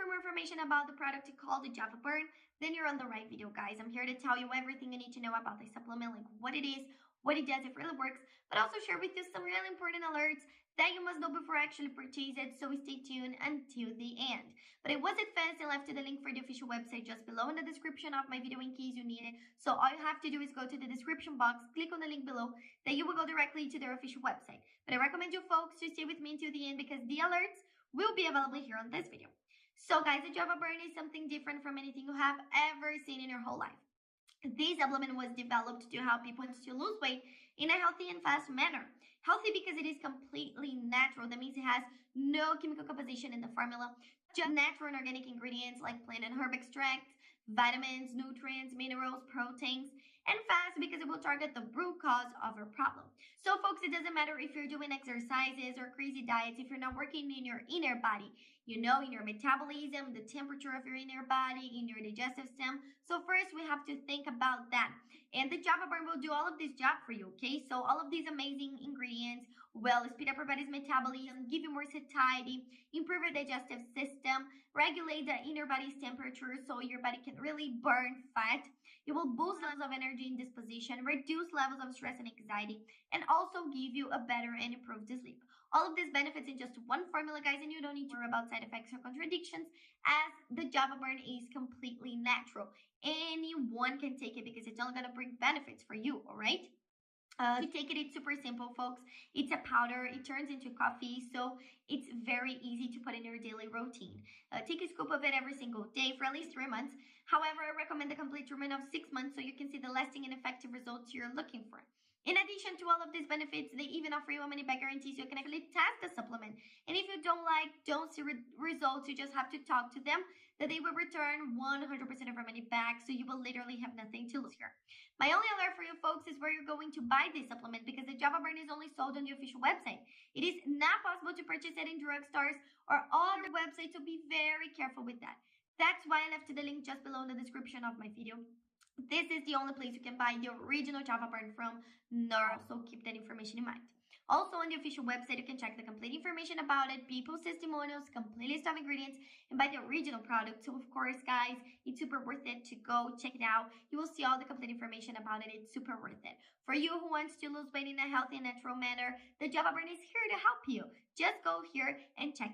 for more information about the product called the JavaBurn, then you're on the right video, guys. I'm here to tell you everything you need to know about this supplement, like what it is, what it does, if it really works, but also share with you some really important alerts that you must know before actually purchase it, so stay tuned until the end. But I wasn't fast and left the link for the official website just below in the description of my video in case you need it. So all you have to do is go to the description box, click on the link below, then you will go directly to their official website. But I recommend you folks to stay with me until the end because the alerts will be available here on this video. So guys, the JavaBurn is something different from anything you have ever seen in your whole life. This supplement was developed to help people to lose weight in a healthy and fast manner. Healthy because it is completely natural. That means it has no chemical composition in the formula, just natural and organic ingredients like plant and herb extracts, vitamins, nutrients, minerals, proteins, and fast because it will target the root cause of your problem. So folks, it doesn't matter if you're doing exercises or crazy diets, if you're not working in your inner body, you know, in your metabolism, the temperature of your inner body, in your digestive system. So first we have to think about that. And the JavaBurn will do all of this job for you, okay? So all of these amazing ingredients will speed up your body's metabolism, give you more satiety, improve your digestive system, regulate the inner body's temperature so your body can really burn fat. It will boost levels of energy and disposition, reduce levels of stress and anxiety, and also give you a better and improved sleep. All of these benefits in just one formula, guys, and you don't need to worry about side effects or contradictions as the JavaBurn is completely natural. Anyone can take it because it's only going to bring benefits for you, all right? To take it, it's super simple, folks. It's a powder. It turns into coffee, so it's very easy to put in your daily routine. Take a scoop of it every single day for at least 3 months. However, I recommend the complete treatment of 6 months so you can see the lasting and effective results you're looking for. In addition to all of these benefits, they even offer you a money-back guarantee so you can actually test the supplement. And if you don't see results, you just have to talk to them that they will return 100% of your money back, so you will literally have nothing to lose here. My only alert for you folks is where you're going to buy this supplement because the JavaBurn is only sold on the official website. It is not possible to purchase it in drugstores or other websites, so be very careful with that. That's why I left the link just below in the description of my video. This is the only place you can buy the original JavaBurn from, so keep that information in mind. Also on the official website, you can check the complete information about it, people's testimonials, complete list of ingredients, and buy the original product. So of course, guys, it's super worth it to go check it out. You will see all the complete information about it. It's super worth it. For you who wants to lose weight in a healthy and natural manner, the JavaBurn is here to help you. Just go here and check it.